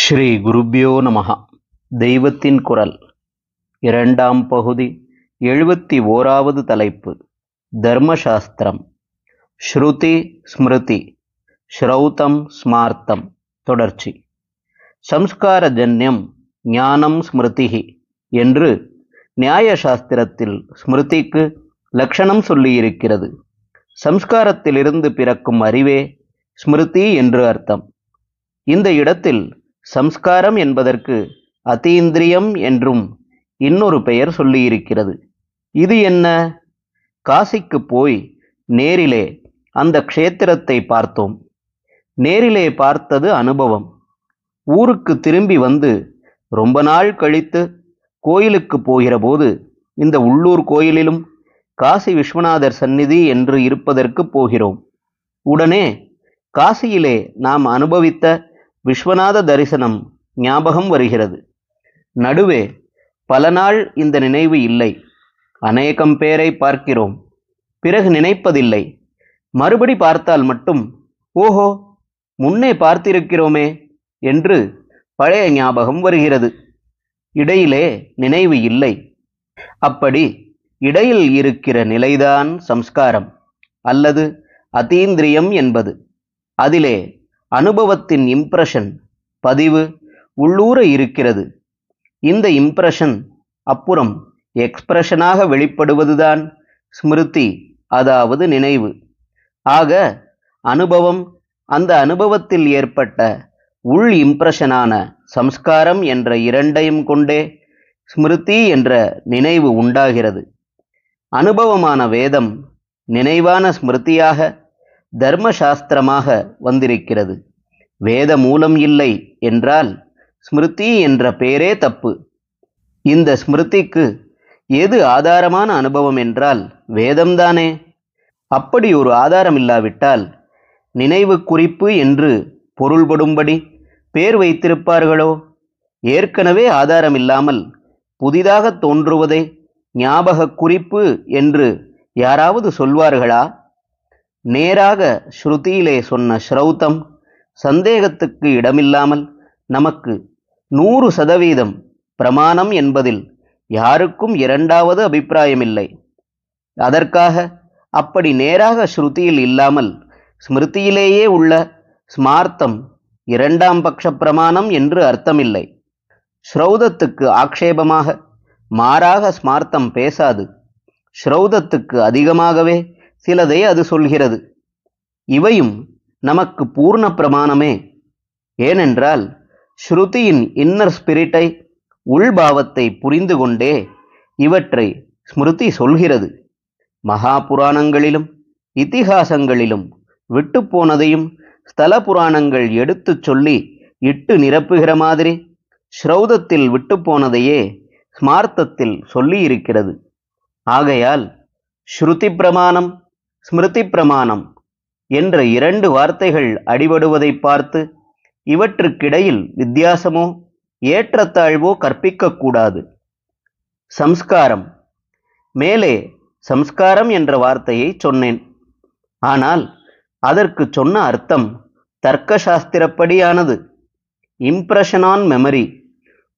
ஸ்ரீ குருப்யோ நமஹ. தெய்வத்தின் குரல் இரண்டாம் பகுதி 71வது தலைப்பு. தர்மசாஸ்திரம். ஸ்ருதி ஸ்மிருதி ஸ்ரௌதம் ஸ்மார்த்தம். தொடர்ச்சி. சம்ஸ்காரஜன்யம் ஞானம் ஸ்மிருதிஹி என்று நியாயசாஸ்திரத்தில் ஸ்மிருதிக்கு லட்சணம் சொல்லியிருக்கிறது. சம்ஸ்காரத்திலிருந்து பிறக்கும் அறிவே ஸ்மிருதி என்று அர்த்தம். இந்த இடத்தில் சம்ஸ்காரம் என்பதற்கு அதீந்திரியம் என்றும் இன்னொரு பெயர் சொல்லியிருக்கிறது. இது என்ன? காசிக்கு போய் நேரிலே அந்த க்ஷேத்திரத்தை பார்த்தோம். நேரிலே பார்த்தது அனுபவம். ஊருக்கு திரும்பி வந்து ரொம்ப நாள் கழித்து கோயிலுக்கு போகிற போது இந்த உள்ளூர் கோயிலிலும் காசி விஸ்வநாதர் சந்நிதி என்று இருப்பதற்கு போகிறோம். உடனே காசியிலே நாம் அனுபவித்த விஸ்வநாத தரிசனம் ஞாபகம் வருகிறது. நடுவே பல நாள் இந்த நினைவு இல்லை. அநேகம் பேரை பார்க்கிறோம், பிறகு நினைப்பதில்லை. மறுபடி பார்த்தால் மட்டும் ஓஹோ, முன்னே பார்த்திருக்கிறோமே என்று பழைய ஞாபகம் வருகிறது. இடையிலே நினைவு இல்லை. அப்படி இடையில் இருக்கிற நிலைதான் சம்ஸ்காரம் அல்லது அதீந்திரியம் என்பது. அதிலே அனுபவத்தின் இம்ப்ரெஷன், பதிவு உள்ளூர இருக்கிறது. இந்த இம்ப்ரெஷன் அப்புறம் எக்ஸ்பிரஷனாக வெளிப்படுவதுதான் ஸ்மிருதி, அதாவது நினைவு. ஆக அனுபவம், அந்த அனுபவத்தில் ஏற்பட்ட உள் இம்ப்ரெஷனான சம்ஸ்காரம் என்ற இரண்டையும் கொண்டே ஸ்மிருதி என்ற நினைவு உண்டாகிறது. அனுபவமான வேதம் நினைவான ஸ்மிருதியாக தர்மசாஸ்திரமாக வந்திருக்கிறது. வேத மூலம் இல்லை என்றால் ஸ்மிருதி என்ற பெயரே தப்பு. இந்த ஸ்மிருதிக்கு எது ஆதாரமான அனுபவம் என்றால் வேதம்தானே. அப்படி ஒரு ஆதாரம் இல்லாவிட்டால் நினைவு குறிப்பு என்று பொருள்படும்படி பேர் வைத்திருப்பார்களோ? ஏற்கனவே ஆதாரம் இல்லாமல் புதிதாக தோன்றுவதை ஞாபக குறிப்பு என்று யாராவது சொல்வார்களா? நேராக ஸ்ருதியிலே சொன்ன ஸ்ரௌதம் சந்தேகத்துக்கு இடமில்லாமல் நமக்கு 100% பிரமாணம் என்பதில் யாருக்கும் இரண்டாவது அபிப்பிராயமில்லை. அதற்காக அப்படி நேராக ஸ்ருதியில் இல்லாமல் ஸ்மிருதியிலேயே உள்ள ஸ்மார்த்தம் இரண்டாம் பட்ச பிரமாணம் என்று அர்த்தமில்லை. ஸ்ரௌதத்துக்கு ஆக்ஷேபமாக மாறாக ஸ்மார்த்தம் பேசாது. ஸ்ரௌதத்துக்கு அதிகமாகவே சிலதை அது சொல்கிறது. இவையும் நமக்கு பூர்ண பிரமாணமே. ஏனென்றால் ஸ்ருதியின் இன்னர் ஸ்பிரிட்டை, உள்பாவத்தை புரிந்து கொண்டே இவற்றை ஸ்மிருதி சொல்கிறது. மகா புராணங்களிலும் இதிகாசங்களிலும் விட்டு போனதையும் ஸ்தல புராணங்கள் எடுத்து சொல்லி இட்டு நிரப்புகிற மாதிரி ஸ்ரௌதத்தில் விட்டு போனதையே ஸ்மார்த்தத்தில் சொல்லி இருக்கிறது. ஆகையால் ஸ்ருதி பிரமாணம், ஸ்மிருதி பிரமாணம் என்ற 2 வார்த்தைகள் அடிபடுவதை பார்த்து இவற்றுக்கிடையில் வித்தியாசமோ ஏற்றத்தாழ்வோ கற்பிக்கக்கூடாது. சம்ஸ்காரம். மேலே சம்ஸ்காரம் என்ற வார்த்தையை சொன்னேன். ஆனால் அதற்கு சொன்ன அர்த்தம் தர்க்கசாஸ்திரப்படியானது. இம்ப்ரெஷன் ஆன் மெமரி,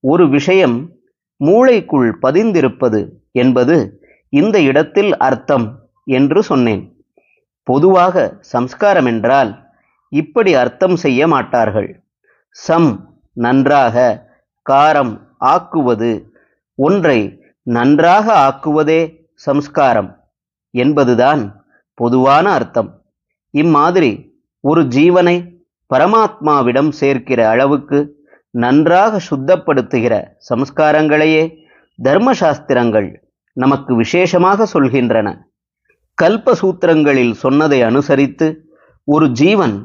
ஒரு விஷயம் மூளைக்குள் பதிந்திருப்பது என்பது இந்த இடத்தில் அர்த்தம் என்று சொன்னேன். பொதுவாக சம்ஸ்காரம் என்றால் இப்படி அர்த்தம் செய்ய மாட்டார்கள். சம் நன்றாக, காரம் ஆக்குவது, ஒன்றை நன்றாக ஆக்குவதே சம்ஸ்காரம் என்பதுதான் பொதுவான அர்த்தம். இம்மாதிரி ஒரு ஜீவனை பரமாத்மாவிடம் சேர்க்கிற அளவுக்கு நன்றாக சுத்தப்படுத்துகிற சம்ஸ்காரங்களையே தர்மசாஸ்திரங்கள் நமக்கு விசேஷமாக சொல்கின்றன. கல்பசூத்திரங்களில் சொன்னதை அனுசரித்து ஒரு ஜீவன்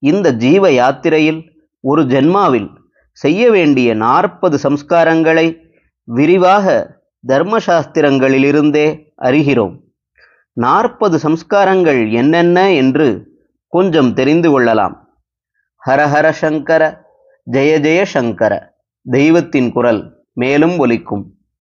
இந்த ஜீவ யாத்திரையில் ஒரு ஜென்மாவில் செய்ய வேண்டிய 40 சம்ஸ்காரங்களை விரிவாக தர்மசாஸ்திரங்களிலிருந்தே அறிகிறோம். 40 சம்ஸ்காரங்கள் என்னென்ன என்று கொஞ்சம் தெரிந்து கொள்ளலாம். ஹரஹர சங்கர, ஜெய ஜெய சங்கர. தெய்வத்தின் குரல் மேலும் ஒலிக்கும்.